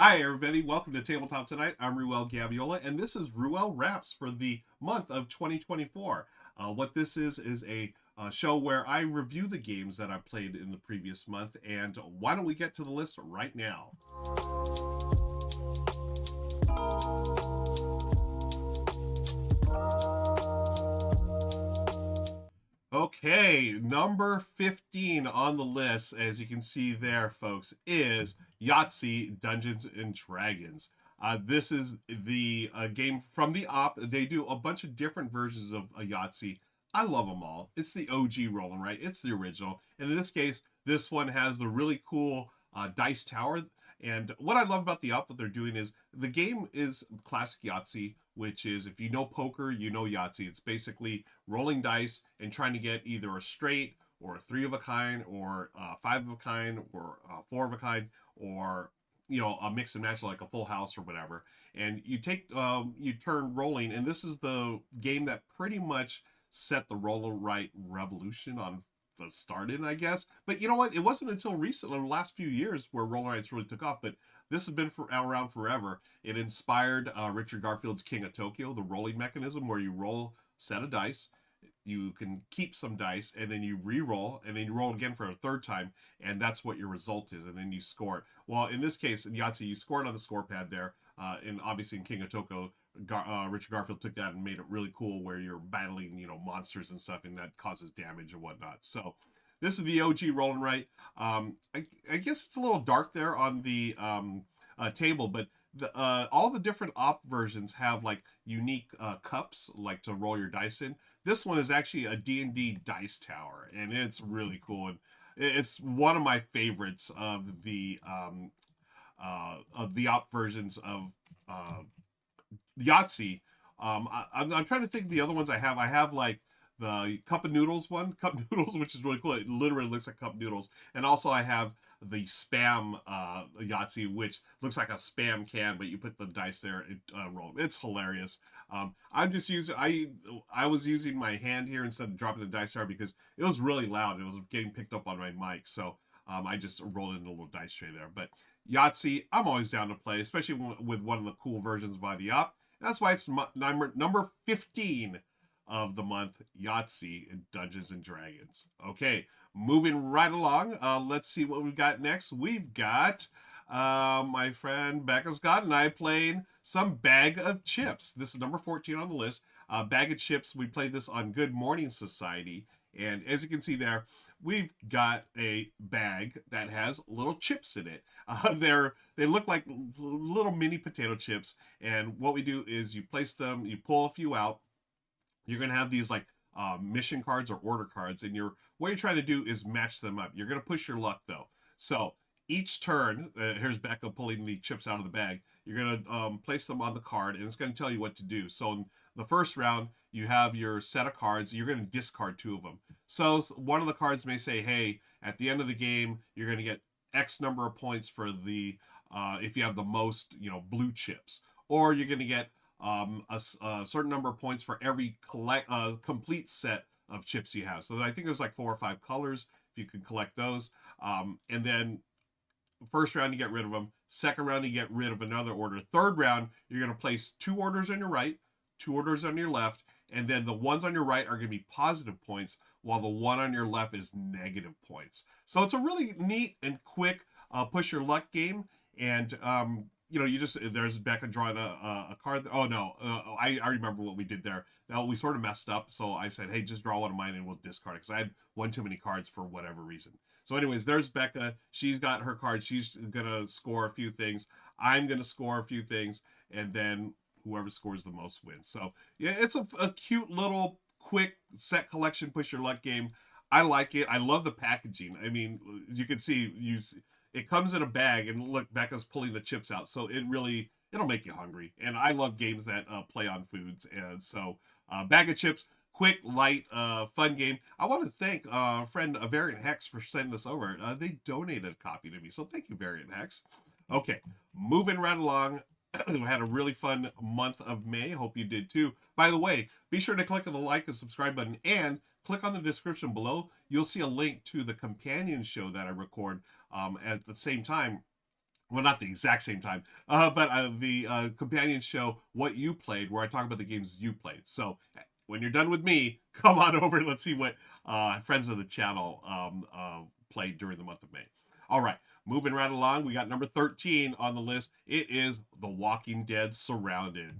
Hi, everybody. Welcome to Tabletop Tonight. I'm Ruel Gaviola, and this is Ruel Wraps for the month of 2024. What this is a show where I review the games that I played in the previous month, and why don't we get to the list right now? Okay, number 15 on the list, as you can see there, folks, is Yahtzee Dungeons and Dragons. This is the game from the op. They do a bunch of different versions of Yahtzee. I love them all. It's the OG rolling, right? It's the original. And in this case, this one has the really cool dice tower. And what I love about the op that they're doing is the game is classic Yahtzee, which is if you know poker, you know Yahtzee. It's basically rolling dice and trying to get either a straight or a three of a kind or five of a kind or four of a kind or a mix and match like a full house or whatever. And you turn rolling, and this is the game that pretty much set the roll right revolution on the started, I guess. But you know what? It wasn't until recently, in the last few years, where roller rights really took off. But this has been around forever. It inspired Richard Garfield's King of Tokyo, the rolling mechanism, where you roll a set of dice. You can keep some dice, and then you re-roll, and then you roll again for a third time, and that's what your result is, and then you score it. Well, in this case, in Yahtzee, you score it on the score pad there, and obviously in King of Tokyo, Richard Garfield took that and made it really cool, where you're battling, monsters and stuff, and that causes damage and whatnot. So this is the OG roll and write. I guess it's a little dark there on the table, but all the different op versions have like unique cups, like to roll your dice in. This one is actually a D&D dice tower, and it's really cool. And it's one of my favorites of the op versions of Yahtzee. I'm trying to think of the other ones I have. I have like the cup of noodles one, cup noodles, which is really cool. It literally looks like cup noodles. And also I have the spam Yahtzee, which looks like a spam can, but you put the dice there, it roll. It's hilarious. I'm just using I was using my hand here instead of dropping the dice there because it was really loud. It was getting picked up on my mic, so I just rolled in a little dice tray there. But Yahtzee, I'm always down to play, especially with one of the cool versions by the op. That's why it's number 15 of the month, Yahtzee and Dungeons and Dragons. Okay, moving right along. Let's see what we've got next. We've got my friend Becca Scott and I playing some Bag of Chips. This is number 14 on the list. Bag of Chips, we played this on Good Morning Society. And as you can see there, we've got a bag that has little chips in it. They look like little mini potato chips. And what we do is you place them, you pull a few out. You're going to have these like mission cards or order cards. And what you're trying to do is match them up. You're going to push your luck though. So each turn, here's Becca pulling the chips out of the bag. You're going to place them on the card, and it's going to tell you what to do. So in the first round, you have your set of cards. You're going to discard two of them. So one of the cards may say, hey, at the end of the game, you're going to get X number of points for the if you have the most, blue chips. Or you're going to get a certain number of points for every complete set of chips you have. So I think there's like 4 or 5 colors if you can collect those. And then first round, you get rid of them. Second round, you get rid of another order. Third round, you're going to place 2 orders on your right, 2 orders on your left, and then the ones on your right are going to be positive points, while the one on your left is negative points. So it's a really neat and quick push your luck game. And there's Becca drawing a card. Oh no, I remember what we did there. Now we sort of messed up, so I said, hey, just draw one of mine and we'll discard it because I had one too many cards for whatever reason. So anyways, there's Becca. She's got her cards. She's gonna score a few things. I'm gonna score a few things, and then whoever scores the most wins. So yeah, it's a cute little quick set collection push your luck game. I like it. I love the packaging. I mean, as you can see, it comes in a bag, and look, Becca's pulling the chips out, so it'll make you hungry. And I love games that play on foods, and so Bag of Chips, quick, light, fun game. I want to thank friend Variant Hex for sending this over. They donated a copy to me, so thank you, Variant Hex. Okay, moving right along. We had a really fun month of May. Hope you did too. By the way, be sure to click on the like and subscribe button and click on the description below. You'll see a link to the companion show that I record at the same time well, not the exact same time, but the companion show What You Played, where I talk about the games you played. So when you're done with me, come on over and let's see what friends of the channel played during the month of May. All right, moving right along, we got number 13 on the list. It is The Walking Dead Surrounded.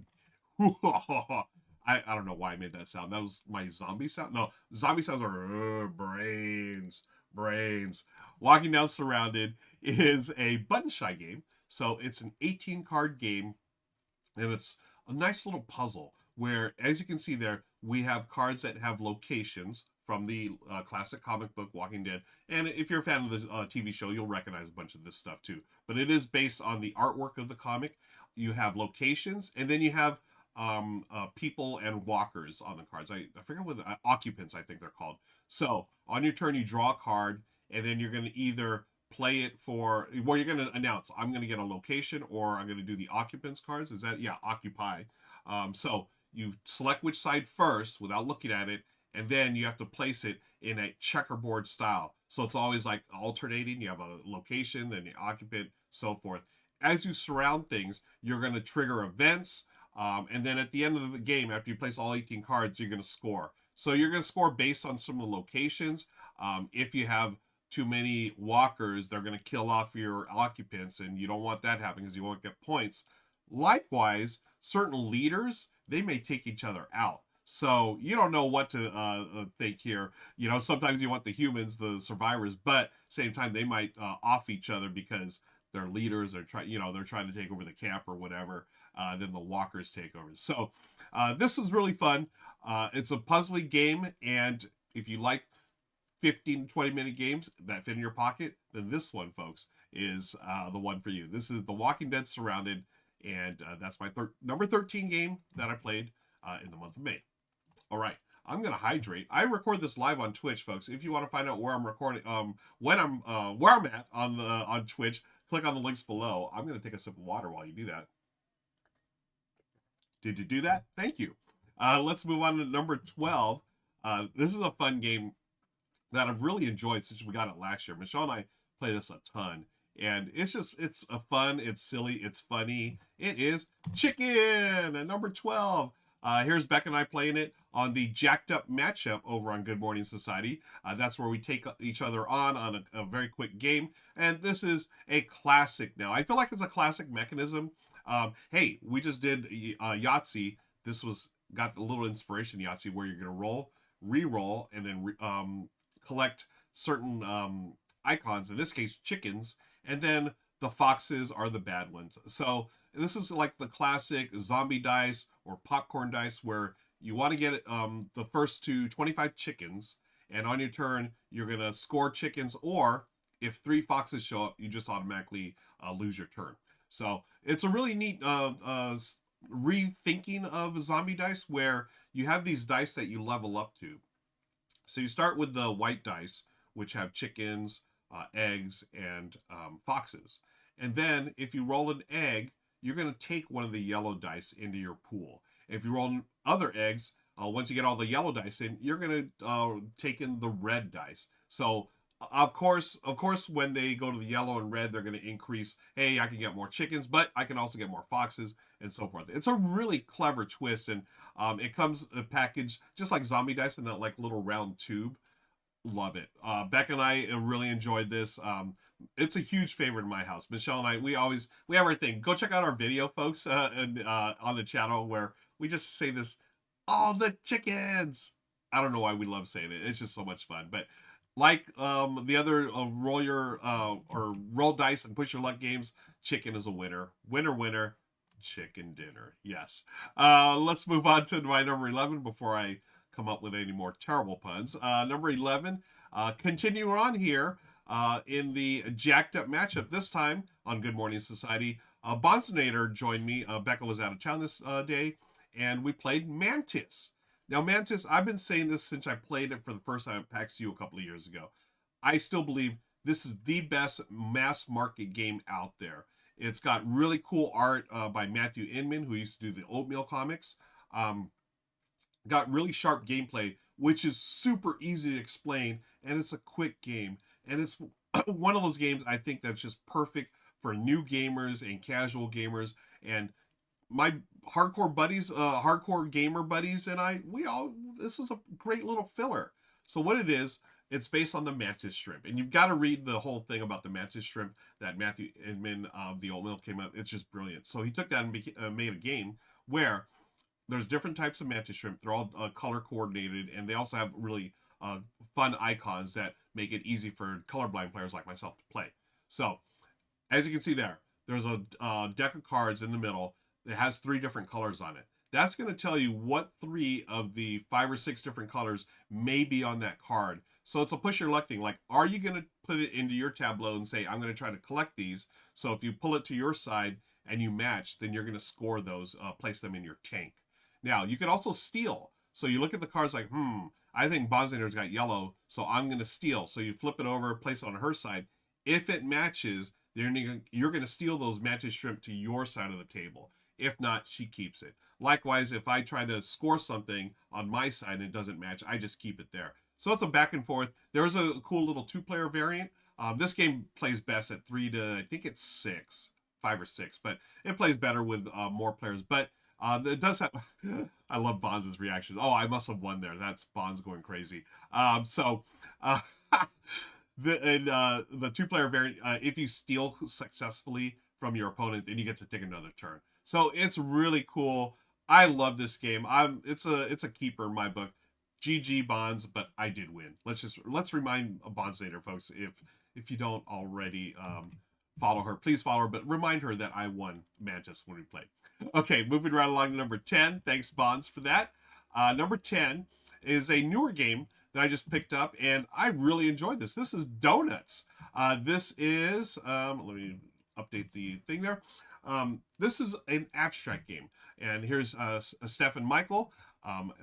I don't know why I made that sound. That was my zombie sound. No, zombie sounds are brains. Walking Down Surrounded is a button shy game. So it's an 18 card game, and it's a nice little puzzle where, as you can see there, we have cards that have locations from the classic comic book Walking Dead. And if you're a fan of the TV show, you'll recognize a bunch of this stuff too. But it is based on the artwork of the comic. You have locations, and then you have people and walkers on the cards. I forget what occupants, I think they're called. So on your turn, you draw a card, and then you're going to either play it for, well, you're going to announce, I'm going to get a location, or I'm going to do the occupants cards. Is that, yeah, occupy. So you select which side first without looking at it, and then you have to place it in a checkerboard style. So it's always like alternating. You have a location, then the occupant, so forth. As you surround things, you're going to trigger events. And then at the end of the game, after you place all 18 cards, you're going to score. So you're going to score based on some of the locations. If you have too many walkers, they're going to kill off your occupants, and you don't want that happening because you won't get points. Likewise, certain leaders, they may take each other out. So you don't know what to think here. You know, sometimes you want the humans, the survivors, but same time they might off each other because their leaders are trying, they're trying to take over the camp or whatever. Then the walkers take over. So this was really fun. It's a puzzling game, and if you like 15 to 20 minute games that fit in your pocket, then this one, folks, is the one for you. This is The Walking Dead Surrounded, and that's my number 13 game that I played in the month of May. All right, I'm gonna hydrate. I record this live on Twitch, folks. If you want to find out where I'm recording, where I'm at on Twitch, click on the links below. I'm gonna take a sip of water while you do that. Did you do that? Thank you. Let's move on to number 12. This is a fun game that I've really enjoyed since we got it last year. Michelle and I play this a ton. And it's a fun, it's silly, it's funny. It is Chicken at number 12. Here's Beck and I playing it on the Jacked Up matchup over on Good Morning Society. That's where we take each other on a very quick game. And this is a classic now. I feel like it's a classic mechanism. Hey, we just did Yahtzee. This got a little inspiration Yahtzee where you're going to roll, re-roll, and then collect certain icons, in this case, chickens, and then the foxes are the bad ones. So this is like the classic zombie dice or popcorn dice where you want to get the first to 25 chickens, and on your turn, you're going to score chickens, or if 3 foxes show up, you just automatically lose your turn. So it's a really neat rethinking of zombie dice where you have these dice that you level up to. So you start with the white dice, which have chickens, eggs, and foxes. And then if you roll an egg, you're going to take one of the yellow dice into your pool. If you roll other eggs, once you get all the yellow dice in, you're going to take in the red dice. So of course, when they go to the yellow and red, they're going to increase, hey, I can get more chickens, but I can also get more foxes, and so forth. It's a really clever twist, and it comes packaged just like zombie dice in that like little round tube. Love it. Beck and I really enjoyed this. It's a huge favorite in my house. Michelle and I, we have our thing. Go check out our video, folks, and on the channel where we just say this, all the chickens. I don't know why we love saying it. It's just so much fun. But like the other roll dice and push your luck games, chicken is a winner. Winner, winner, chicken dinner. Yes. Let's move on to my number 11 before I come up with any more terrible puns. Number 11, continue on here in the Jacked Up matchup. This time on Good Morning Society, Bonsonator joined me. Becca was out of town this day, and we played Mantis. Now, Mantis, I've been saying this since I played it for the first time at PAX U a couple of years ago. I still believe this is the best mass market game out there. It's got really cool art by Matthew Inman, who used to do the Oatmeal comics. Got really sharp gameplay, which is super easy to explain, and it's a quick game. And it's one of those games I think that's just perfect for new gamers and casual gamers. And my hardcore buddies, hardcore gamer buddies, and this is a great little filler. So what it is, it's based on the mantis shrimp, and you've got to read the whole thing about the mantis shrimp that Matthew Inman of the Oat Milk came up. It's just brilliant. So he took that and made a game where there's different types of mantis shrimp. They're all color coordinated, and they also have really fun icons that make it easy for colorblind players like myself to play. So as you can see there, there's a deck of cards in the middle. It has 3 different colors on it. That's going to tell you what 3 of the 5 or 6 different colors may be on that card. So it's a push your luck thing. Like, are you going to put it into your tableau and say, I'm going to try to collect these? So if you pull it to your side and you match, then you're going to score those, place them in your tank. Now, you can also steal. So you look at the cards like, I think Bonzander's got yellow, so I'm going to steal. So you flip it over, place it on her side. If it matches, then you're going to steal those mantis shrimp to your side of the table. If not, she keeps it. Likewise, if I try to score something on my side and it doesn't match, I just keep it there. So it's a back and forth. There's a cool little 2-player variant. This game plays best at 3 to, I think it's 6, 5 or 6, but it plays better with more players. But it does have, I love Bonds' reactions. Oh, I must have won there. That's Bonds going crazy. The 2-player variant, if you steal successfully from your opponent, then you get to take another turn. So it's really cool. I love this game. It's a keeper in my book. GG Bonds, but I did win. Let's remind Bondsnader, folks, if you don't already follow her, please follow her, but remind her that I won Mantis when we played. Okay, moving right along to number 10. Thanks, Bonds, for that. Number 10 is a newer game that I just picked up, and I really enjoyed this. This is Donuts. This is, let me update the thing there. This is an abstract game, and here's Steph and Michael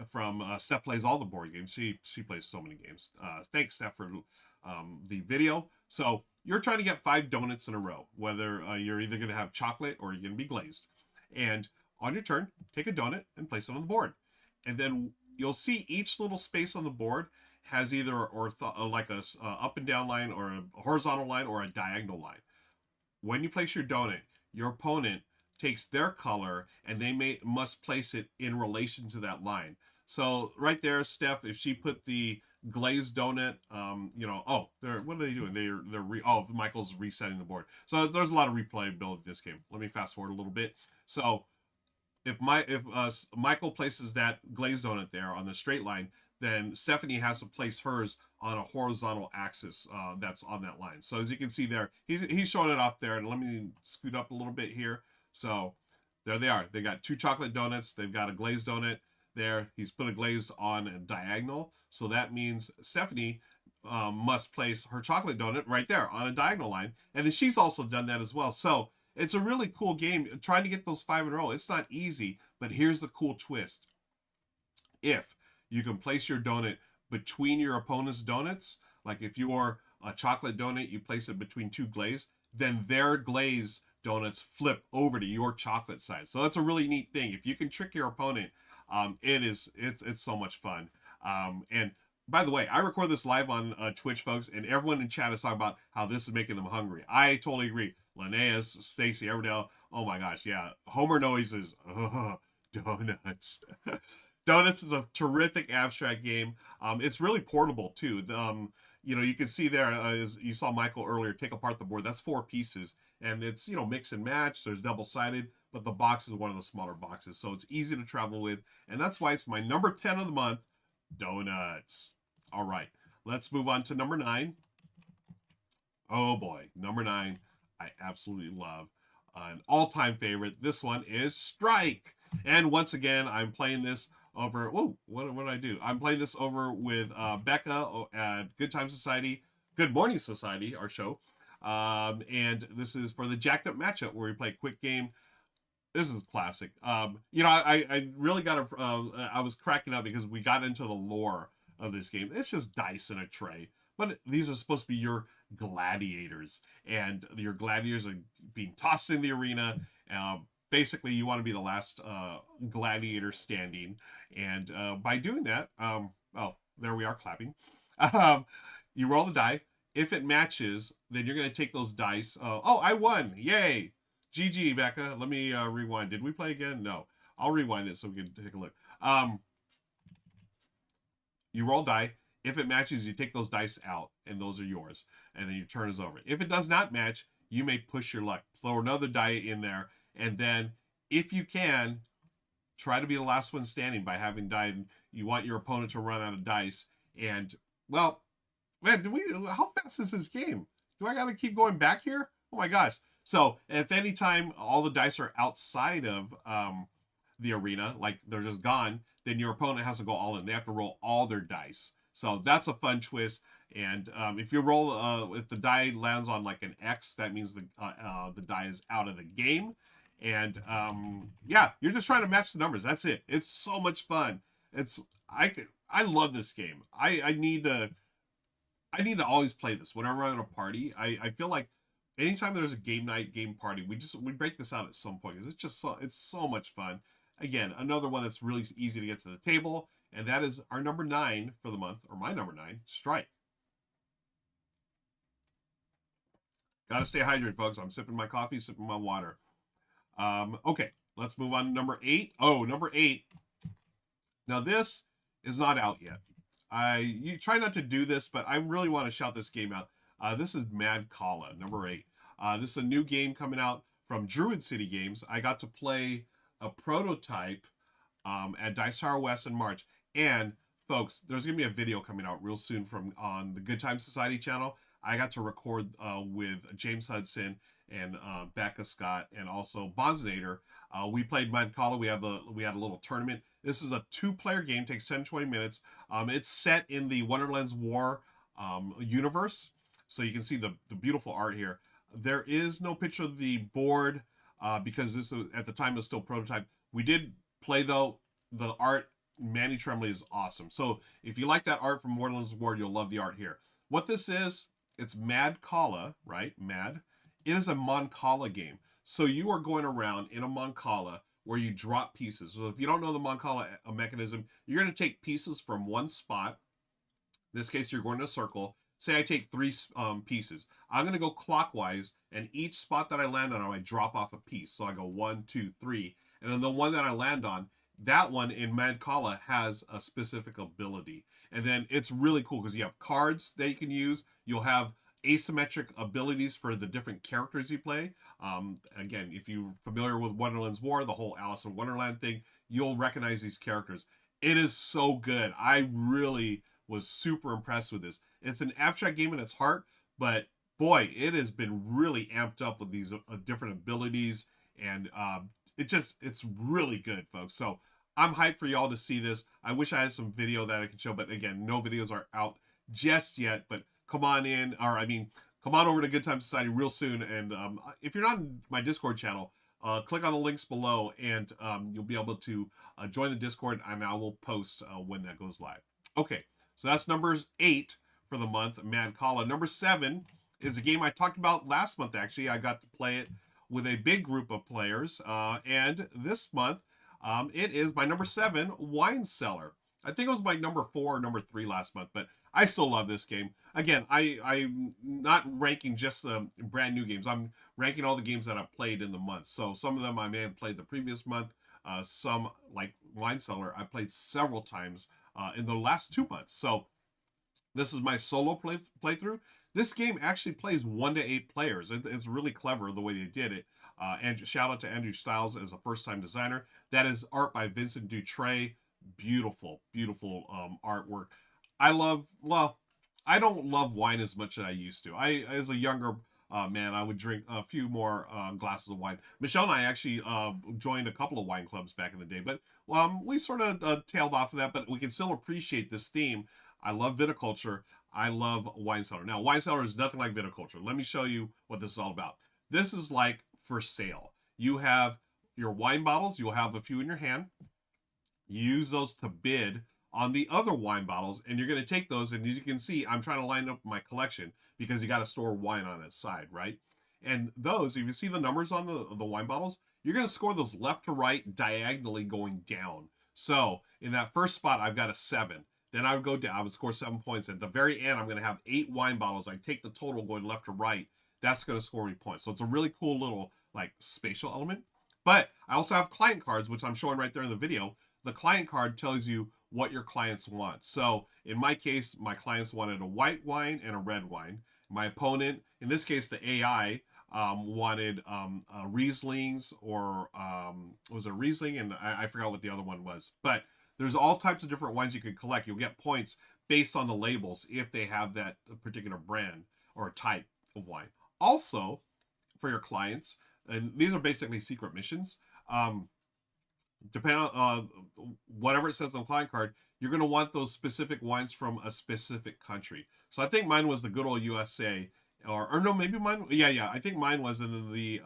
from Steph Plays All the Board Games. She plays so many games. Thanks, Steph, for the video. So you're trying to get 5 donuts in a row, whether you're either going to have chocolate or you're going to be glazed. And on your turn, take a donut and place it on the board. And then you'll see each little space on the board has either like a up and down line, or a horizontal line, or a diagonal line. When you place your donut, your opponent takes their color and they must place it in relation to that line. So right there, Steph, if she put the glazed donut, what are they doing? Michael's resetting the board. So there's a lot of replayability in this game. Let me fast forward a little bit. So if Michael places that glazed donut there on the straight line, then Stephanie has to place hers on a horizontal axis that's on that line. So as you can see there, he's showing it off there. And let me scoot up a little bit here. So there they are. They got 2 chocolate donuts. They've got a glazed donut there. He's put a glaze on a diagonal. So that means Stephanie must place her chocolate donut right there on a diagonal line. And then she's also done that as well. So it's a really cool game. Trying to get those 5 in a row. It's not easy, but here's the cool twist. If you can place your donut between your opponent's donuts, like if you're a chocolate donut, you place it between 2 glazed, then their glazed donuts flip over to your chocolate side. So that's a really neat thing. If you can trick your opponent, it's so much fun. And by the way, I record this live on Twitch, folks, and everyone in chat is talking about how this is making them hungry. I totally agree. Linnaeus, Stacy, Everdale, oh my gosh, yeah. Homer noises, donuts. Donuts is a terrific abstract game. It's really portable too. You can see there, as you saw Michael earlier, take apart the board. That's 4 pieces, and it's mix and match. There's double-sided, but the box is one of the smaller boxes, so it's easy to travel with, and that's why it's my number 10 of the month, Donuts. All right, let's move on to number 9. Oh boy, number 9, I absolutely love. An all-time favorite. This one is Strike, and once again, I'm playing this over. Whoa, what did I do? I'm playing this over with Becca at Good Time Society, Good Morning Society, our show. And this is for the Jacked Up Matchup where we play quick game. This is classic. I really got I was cracking up because we got into the lore of this game. It's just dice in a tray. But these are supposed to be your gladiators. And your gladiators are being tossed in the arena. Basically, you want to be the last gladiator standing. And by doing that, there we are clapping. You roll the die. If it matches, then you're going to take those dice. Oh, I won. Yay. GG, Becca. Let me rewind. Did we play again? No. I'll rewind it so we can take a look. You roll die. If it matches, you take those dice out, and those are yours. And then your turn is over. If it does not match, you may push your luck. Throw another die in there, and then if you can, try to be the last one standing by having died. You want your opponent to run out of dice. And, well, man, how fast is this game? Do I got to keep going back here? Oh, my gosh. So, if any time all the dice are outside of the arena, like they're just gone, then your opponent has to go all in. They have to roll all their dice. So that's a fun twist. And if you roll, if the die lands on like an X, that means the die is out of the game. And yeah, you're just trying to match the numbers. That's it. It's so much fun. I love this game. I need to always play this whenever I'm in a party. I feel like anytime there's a game night, game party, we break this out at some point. It's so much fun. Again, another one that's really easy to get to the table, and that is our number 9 for the month, or my number 9, Strike. Gotta stay hydrated, folks. I'm sipping my coffee, sipping my water. Okay, let's move on to number 8. Oh, number 8. Now, this is not out yet. You try not to do this, but I really want to shout this game out. This is Madcala, number 8. This is a new game coming out from Druid City Games. I got to play a prototype at Dice Tower West in March. And, folks, there's going to be a video coming out real soon on the Good Time Society channel. I got to record with James Hudson and Becca Scott and also Bonzinator. We played Madcala. We had a little tournament. This is a 2-player game. Takes 10-20 minutes. It's set in the Wonderland's War universe. So you can see the beautiful art here. There is no picture of the board because this at the time was still prototype. We did play, though. The art, Manny Tremblay, is awesome. So if you like that art from Wonderland's War, you'll love the art here. What this is, it's Madcala, right? Mad. It is a Mancala game. So you are going around in a Mancala where you drop pieces. So if you don't know the Mancala mechanism, you're going to take pieces from one spot. In this case, you're going in a circle. Say I take 3 pieces. I'm going to go clockwise, and each spot that I land on, I drop off a piece. So I go 1, 2, 3. And then the one that I land on, that one in Madcala has a specific ability. And then it's really cool because you have cards that you can use. You'll have asymmetric abilities for the different characters you play. Again, if you're familiar with Wonderland's War, the whole Alice in Wonderland thing, you'll recognize these characters. It is so good. I really was super impressed with this. It's an abstract game in its heart, but boy, it has been really amped up with these different abilities, and it's really good, folks. So I'm hyped for y'all to see this. I wish I had some video that I could show, but again, no videos are out just yet. But come on come on over to Good Time Society real soon. And if you're not in my Discord channel, click on the links below, and you'll be able to join the Discord, and I will post when that goes live. Okay, so that's numbers 8 for the month, Madcala. Number 7 is a game I talked about last month, actually. I got to play it with a big group of players. And this month, it is my number 7, Wine Cellar. I think it was my number 4 or number 3 last month, but I still love this game. Again, I'm not ranking just the brand new games. I'm ranking all the games that I've played in the month. So some of them I may have played the previous month. Some, like Wine Cellar, I played several times in the last 2 months. So this is my solo playthrough. This game actually plays 1 to 8 players. It's really clever the way they did it. And shout out to Andrew Stiles as a first-time designer. That is art by Vincent Dutray. Beautiful, beautiful artwork. I don't love wine as much as I used to. As a younger man, I would drink a few more glasses of wine. Michelle and I actually joined a couple of wine clubs back in the day, but we sort of tailed off of that, but we can still appreciate this theme. I love viticulture. I love Wine Cellar. Now, Wine Cellar is nothing like viticulture. Let me show you what this is all about. This is like for sale. You have your wine bottles. You'll have a few in your hand. You use those to bid on the other wine bottles, and you're going to take those, and as you can see, I'm trying to line up my collection because you got to store wine on its side, right? And those, if you see the numbers on the wine bottles, you're going to score those left to right diagonally going down. So in that first spot, I've got a 7. Then I would go down, I would score 7 points. At the very end, I'm going to have 8 wine bottles. I take the total going left to right. That's going to score me points. So it's a really cool little like spatial element. But I also have client cards, which I'm showing right there in the video. The client card tells you what your clients want. So in my case, my clients wanted a white wine and a red wine. My opponent, in this case, the AI, wanted Rieslings, or was it Riesling? And I forgot what the other one was. But there's all types of different wines you can collect. You'll get points based on the labels if they have that particular brand or type of wine. Also, for your clients, and these are basically secret missions, depending on whatever it says on the client card, you're going to want those specific wines from a specific country. So I think mine was the good old USA, or no, maybe mine, yeah, I think mine was in the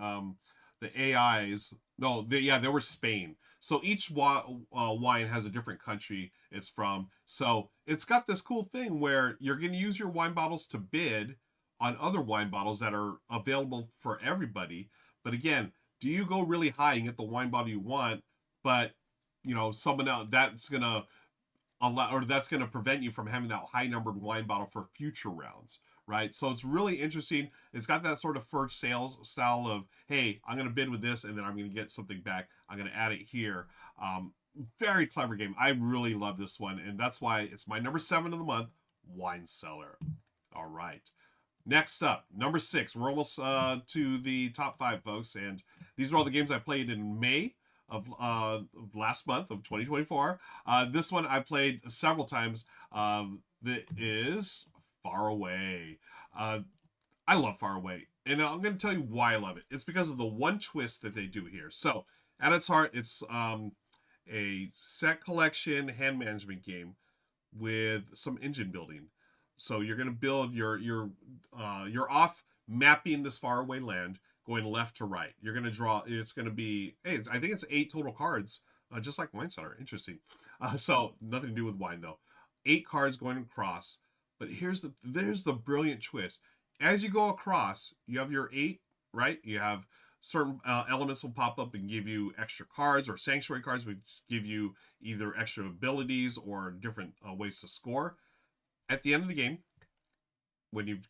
AIs. No, they were Spain. So each wine has a different country it's from. So it's got this cool thing where you're going to use your wine bottles to bid on other wine bottles that are available for everybody. But again, do you go really high and get the wine bottle you want, but someone else, that's gonna allow, or that's gonna prevent you from having that high numbered wine bottle for future rounds, right? So it's really interesting. It's got that sort of first sales style of, hey, I'm gonna bid with this and then I'm gonna get something back. I'm gonna add it here. Very clever game. I really love this one, and that's why it's my number 7 of the month, Wine Cellar. All right. Next up, number 6. We're almost to the top 5, folks, and these are all the games I played in May of last month of 2024. This one I played several times. That is Faraway. I love Faraway, and I'm going to tell you why I love it. It's because of the one twist that they do here. So, at its heart, it's a set collection hand management game with some engine building. So you're going to build you're off mapping this faraway land, going left to right. You're going to draw. It's going to be, hey, I think it's 8 total cards, just like Wine Cellar. Interesting. So nothing to do with wine though. 8 cards going across. But there's the brilliant twist. As you go across, you have your 8, right? You have certain elements will pop up and give you extra cards, or sanctuary cards, which give you either extra abilities or different ways to score. At the end of the game, when you've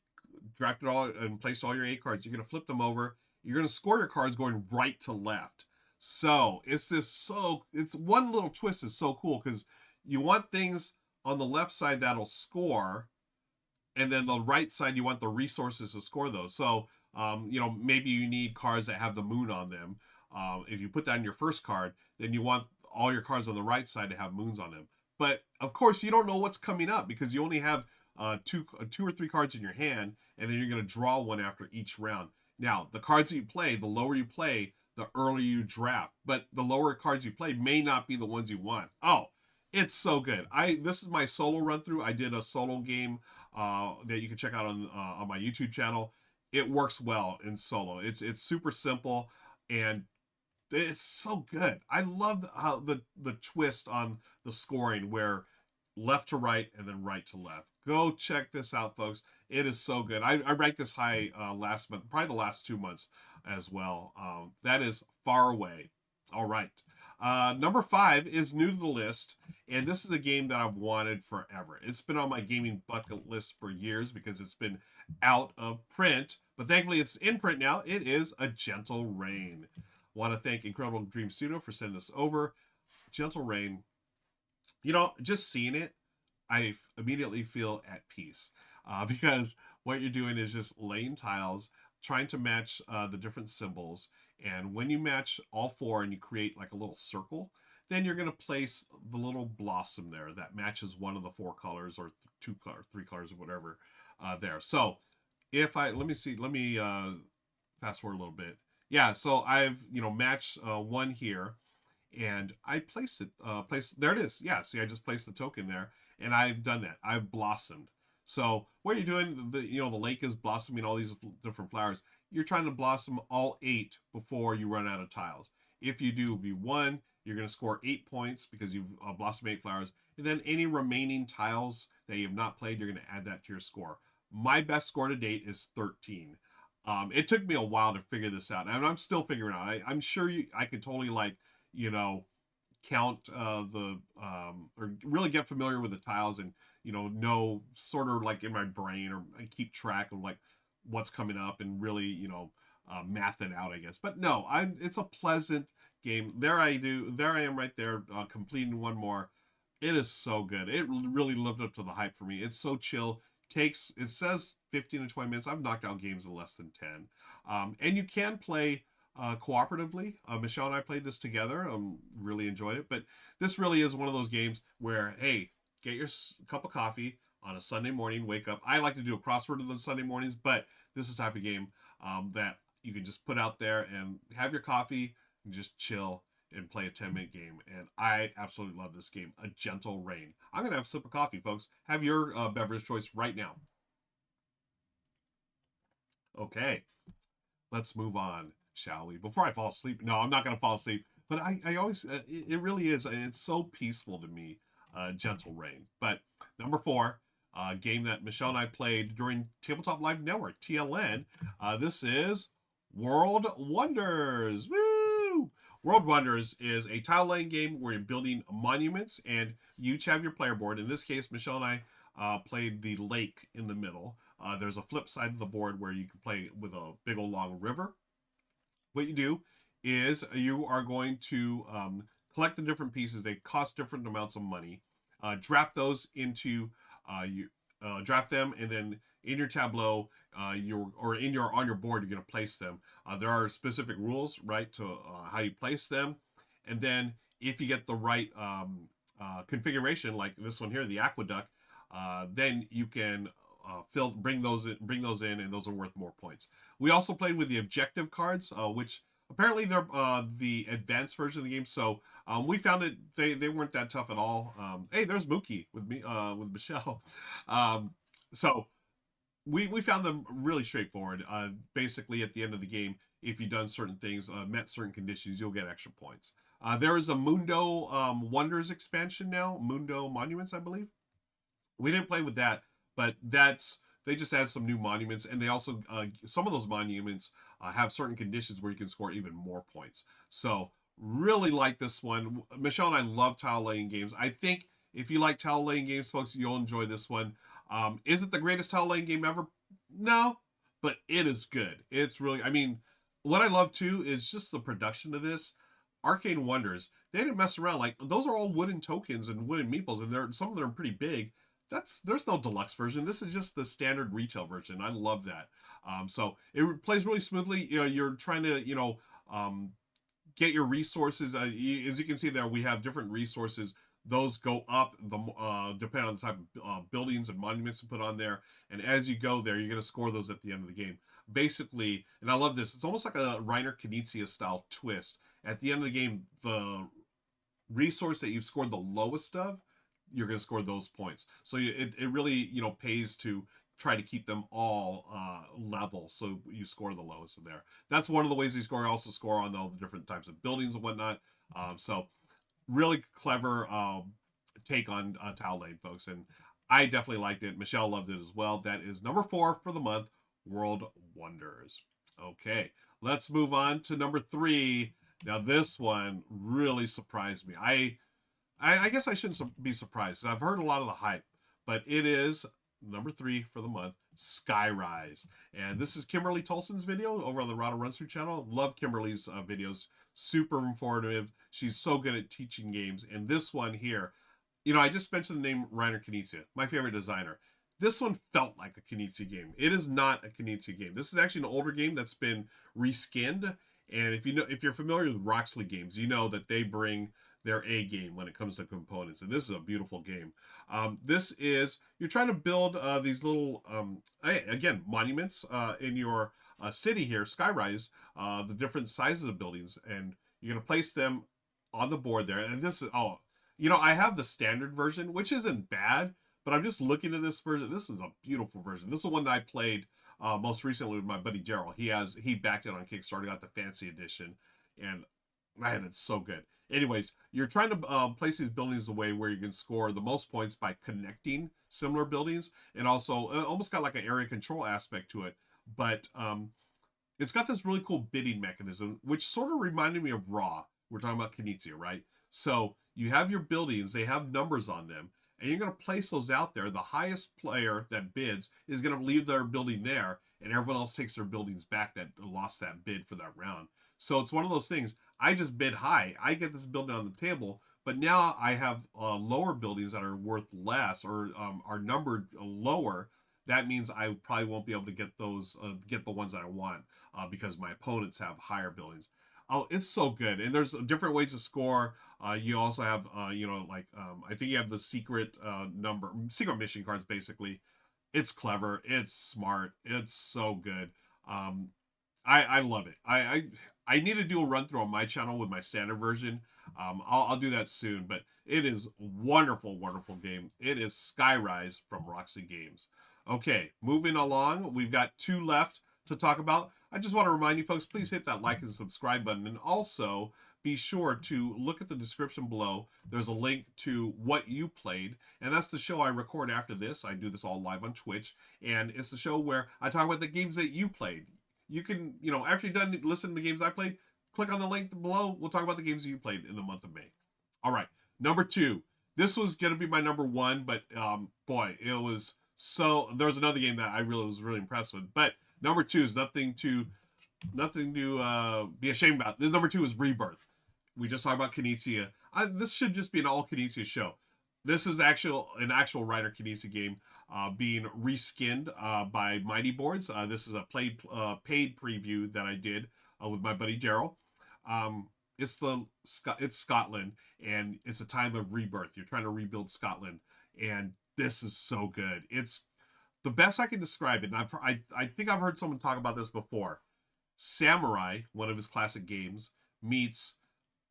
drafted all and placed all your 8 cards, you're going to flip them over. You're going to score your cards going right to left. So it's one little twist is so cool, because you want things on the left side that'll score, and then the right side you want the resources to score those. So maybe you need cards that have the moon on them. If you put that in your first card, then you want all your cards on the right side to have moons on them. But of course, you don't know what's coming up, because you only have two or three cards in your hand, and then you're going to draw one after each round. Now, the cards that you play, the lower you play, the earlier you draft. But the lower cards you play may not be the ones you want. Oh, it's so good. This is my solo run through. I did a solo game that you can check out on my YouTube channel. It works well in solo. It's super simple, and it's so good. I love how the twist on the scoring, where left to right and then right to left. Go check this out, folks. It is so good. I ranked this high last month, probably the last 2 months as well. That is Faraway. All right. Number 5 is new to the list, and this is a game that I've wanted forever. It's been on my gaming bucket list for years because it's been out of print, but thankfully it's in print now. It is A Gentle Rain. Want to thank Incredible Dream Studio for sending this over. Gentle Rain, just seeing it, I immediately feel at peace, because what you're doing is just laying tiles, trying to match the different symbols. And when you match all 4 and you create like a little circle, then you're going to place the little blossom there that matches one of the 4 colors, or 2 colors, 3 colors, or whatever there. So if let me fast forward a little bit. Yeah, so I've matched one here, and I placed it. There it is. Yeah, see, I just placed the token there, and I've done that. I've blossomed. So what you're doing, the lake is blossoming all these different flowers. You're trying to blossom all 8 before you run out of tiles. If you do V1, you're going to score 8 points because you've blossomed 8 flowers. And then any remaining tiles that you have not played, you're going to add that to your score. My best score to date is 13. It took me a while to figure this out, and I'm still figuring out. I'm sure I could totally count or really get familiar with the tiles, and know sort of like in my brain, or keep track of like what's coming up, and really math it out, I guess. But no, it's a pleasant game. There I am right there, completing one more. It is so good. It really lived up to the hype for me. It's so chill. It says 15 to 20 minutes. I've knocked out games in less than 10. And you can play cooperatively. Michelle and I played this together. Really enjoyed it. But this really is one of those games where, hey, get your cup of coffee on a Sunday morning, wake up. I like to do a crossword on Sunday mornings, but this is the type of game that you can just put out there and have your coffee and just chill and play a 10-minute game. And I absolutely love this game, A Gentle Rain. I'm going to have a sip of coffee, folks. Have your beverage choice right now. Okay, let's move on, shall we? Before I fall asleep. No, I'm not going to fall asleep. But I always, it really is, it's so peaceful to me, Gentle Rain. But number 4, game that Michelle and I played during Tabletop Live Network, TLN. This is World Wonders. Woo! World Wonders is a tile laying game where you're building monuments, and you each have your player board. In this case, Michelle and I played the lake in the middle. There's a flip side of the board where you can play with a big old long river. What you do is you are going to collect the different pieces. They cost different amounts of money. Draft those into draft them, and then in your tableau, on your board, you're going to place them. There are specific rules, right, to how you place them, and then if you get the right configuration, like this one here, the aqueduct, then you can bring those in, and those are worth more points. We also played with the objective cards, which apparently they're the advanced version of the game. So we found it they weren't that tough at all. Hey, there's Mookie with me with Michelle. So we found them really straightforward. Basically, at the end of the game, if you've done certain things, met certain conditions, you'll get extra points. There is a Mundo Wonders expansion now, Mundo Monuments, I believe. We didn't play with that, but they just add some new monuments, and they also some of those monuments have certain conditions where you can score even more points. So really like this one. Michelle and I love tile laying games. I think if you like tile laying games, folks, you'll enjoy this one. Is it the greatest tile laying game ever? No, but it is good. It's really, I mean, what I love too is just the production of this. Arcane Wonders, they didn't mess around. Like, those are all wooden tokens and wooden meeples, and some of them are pretty big. There's no deluxe version. This is just the standard retail version. I love that. So it plays really smoothly. You're trying to get your resources. As you can see there, we have different resources. Those go up depending on the type of buildings and monuments you put on there. And as you go there, you're going to score those at the end of the game. Basically, and I love this, it's almost like a Reiner Knizia style twist. At the end of the game, the resource that you've scored the lowest of, you're going to score those points. So it really pays to try to keep them all level, so you score the lowest of there. That's one of the ways you score. Also score on all the different types of buildings and whatnot. So really clever take on tile laying, folks, and I definitely liked it. Michelle loved it as well. That is number 4 for the month, World Wonders. Okay, let's move on to number 3. Now this one really surprised me. I guess I shouldn't be surprised. I've heard a lot of the hype, but it is number 3 for the month, Skyrise. And this is Kimberly Tolson's video over on the Rahdo Runs Through channel. Love Kimberly's videos. Super informative. She's so good at teaching games. And this one here, I just mentioned the name Reiner Knizia, my favorite designer. This one felt like a Knizia game. It is not a Knizia game. This is actually an older game that's been reskinned. And if you're familiar with Roxley games, you know that they bring their A game when it comes to components, and this is a beautiful game. You're trying to build these little again monuments in your city here, Skyrise, the different sizes of buildings, and you're going to place them on the board there. And this is I have the standard version, which isn't bad, but I'm just looking at this version. This is a beautiful version. This is the one that I played most recently with my buddy Gerald. He backed it on Kickstarter, got the fancy edition, and man, it's so good. Anyways, you're trying to place these buildings away where you can score the most points by connecting similar buildings, and also almost got like an area control aspect to it. But it's got this really cool bidding mechanism, which sort of reminded me of Raw. We're talking about Knizia, right? So you have your buildings, they have numbers on them, and you're going to place those out there. The highest player that bids is going to leave their building there, and everyone else takes their buildings back that lost that bid for that round. So it's one of those things. I just bid high. I get this building on the table, but now I have lower buildings that are worth less or are numbered lower. That means I probably won't be able to get those, get the ones that I want because my opponents have higher buildings. Oh, it's so good, and there's different ways to score. You also have, I think you have the secret secret mission cards. Basically, it's clever, it's smart, it's so good. I love it. I need to do a run through on my channel with my standard version. I'll do that soon, but it is wonderful, wonderful game. It is Skyrise from Roxy Games. Okay, moving along, we've got 2 left to talk about. I just want to remind you folks, please hit that like and subscribe button, and also be sure to look at the description below. There's a link to what you played, and that's the show I record after this. I do this all live on Twitch, and it's the show where I talk about the games that you played. You can, after you're done listening to the games I played, click on the link below. We'll talk about the games you played in the month of May. All right, number 2. This was going to be my number 1, but boy, it was so... There's another game that I was really impressed with, but number 2 is nothing to be ashamed about. This number 2 is Rebirth. We just talked about Knizia. This should just be an all Knizia show. This is an actual Rider Knizia game being reskinned by Mighty Boards. This is a paid preview that I did with my buddy Daryl. It's Scotland, and it's a time of rebirth. You're trying to rebuild Scotland, and this is so good. It's the best I can describe it. And I think I've heard someone talk about this before. Samurai, one of his classic games, meets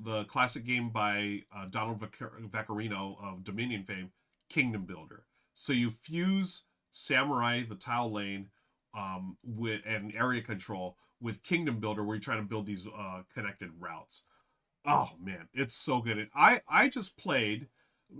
the classic game by Donald Vaccarino of Dominion fame, Kingdom Builder. So you fuse Samurai, the tile lane, with and area control with Kingdom Builder, where you're trying to build these connected routes. Oh man, it's so good. And I just played,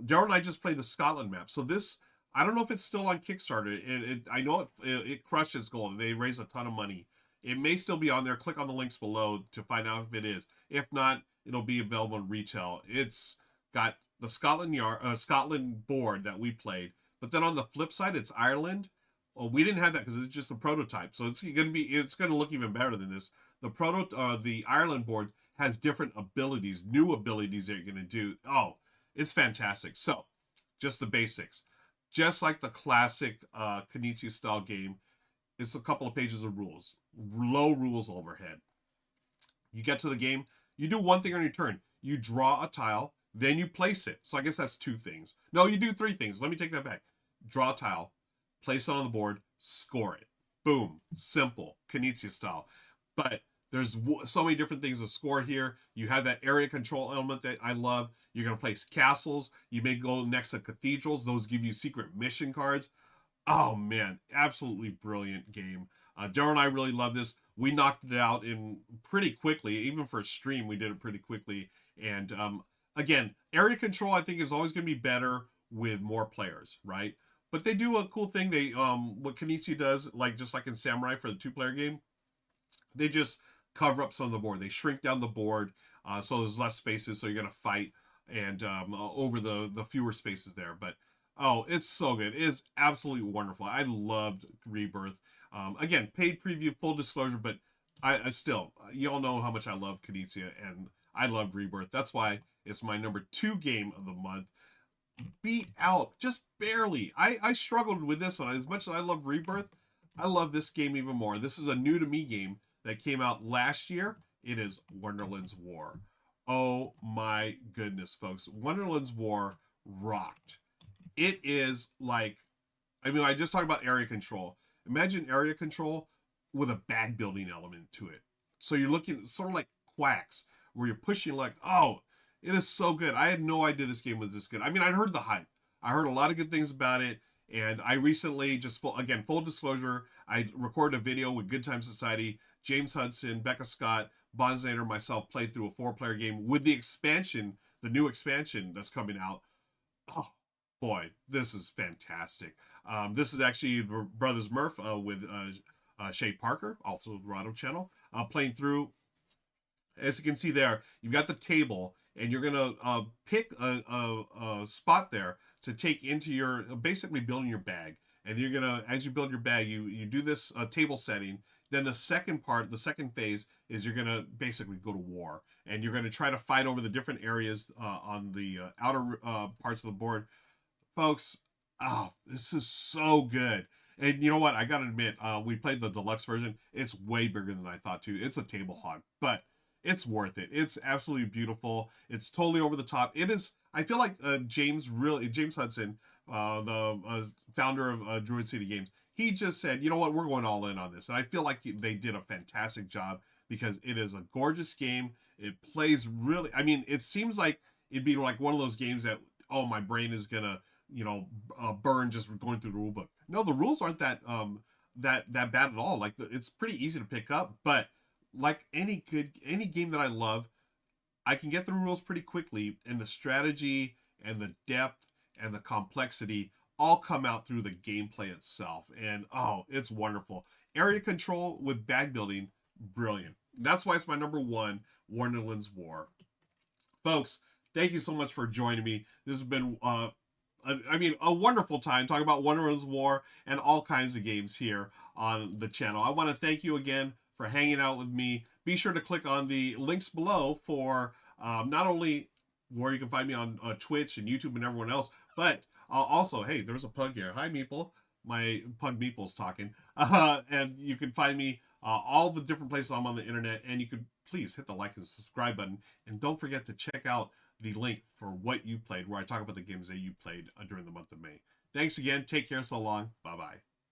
Daryl and I just played the Scotland map. So this, I don't know if it's still on Kickstarter. I know it crushed its goal. They raised a ton of money. It may still be on there. Click on the links below to find out if it is. If not, it'll be available in retail. It's got the Scotland board that we played, but then on the flip side, it's Ireland. Well, we didn't have that because it's just a prototype, so it's gonna look even better than this. The Ireland board has different abilities, new abilities that you're gonna do. Oh, it's fantastic. So, just the basics, just like the classic Knizia style game. It's a couple of pages of rules, low rules overhead. You get to the game, you do one thing on your turn. You draw a tile, then you place it. So I guess that's 2 things. No, you do 3 things. Let me take that back. Draw a tile, place it on the board, score it. Boom. Simple. Knizia style. But there's so many different things to score here. You have that area control element that I love. You're going to place castles. You may go next to cathedrals. Those give you secret mission cards. Oh man, absolutely brilliant game. Daryl and I really love this. We knocked it out in pretty quickly. Even for a stream, we did it pretty quickly. And again, area control I think is always going to be better with more players, right? But they do a cool thing. They what Knizia does, just like in Samurai for the 2-player game, they just cover up some of the board. They shrink down the board so there's less spaces. So you're going to fight and over the fewer spaces there. But oh, it's so good. It is absolutely wonderful. I loved Rebirth. Again, paid preview, full disclosure, but I still, you all know how much I love Knizia, and I loved Rebirth. That's why it's my number 2 game of the month. Beat out, just barely. I struggled with this one. As much as I love Rebirth, I love this game even more. This is a new to me game that came out last year. It is Wonderland's War. Oh my goodness, folks. Wonderland's War rocked. It is like, I just talked about area control. Imagine area control with a bag building element to it. So you're looking sort of like Quacks, where you're pushing oh, it is so good. I had no idea this game was this good. I'd heard the hype. I heard a lot of good things about it. And I recently, full disclosure, I recorded a video with Good Time Society. James Hudson, Becca Scott, Bonzator, myself played through a 4-player game with the expansion, the new expansion that's coming out. Oh, boy, this is fantastic. This is actually Brothers Murph with Shay Parker, also the Rahdo channel, playing through. As you can see there, you've got the table, and you're gonna pick a spot there to take into your basically building your bag. And you're gonna, as you build your bag, you do this table setting. Then the second part, the second phase, is you're gonna basically go to war, and you're gonna try to fight over the different areas on the outer parts of the board, folks. Oh, this is so good. And you know what? I gotta admit, we played the deluxe version. It's way bigger than I thought too. It's a table hog, but it's worth it. It's absolutely beautiful. It's totally over the top. It is. I feel like James Hudson, the founder of Druid City Games, he just said, you know what, we're going all in on this, and I feel like they did a fantastic job because it is a gorgeous game. It plays really. I mean, it seems like it'd be like one of those games that, oh, my brain is gonna burn just going through the rule book. No, the rules aren't that bad at all. Like it's pretty easy to pick up, but like any game that I love, I can get the rules pretty quickly, and the strategy and the depth and the complexity all come out through the gameplay itself. And oh, it's wonderful. Area control with bag building, brilliant. That's why it's my number one, Wonderland's War. Folks, thank you so much for joining me. This has been a wonderful time talking about Wonderland's War and all kinds of games here on the channel. I want to thank you again for hanging out with me. Be sure to click on the links below for not only where you can find me on Twitch and YouTube and everyone else, but also, hey, there's a pug here. Hi, Meeple. My pug Meeple's talking. And you can find me all the different places I'm on the internet, and you could please hit the like and subscribe button. And don't forget to check out the link for What You Played, where I talk about the games that you played during the month of May. Thanks again. Take care. So long. Bye-bye.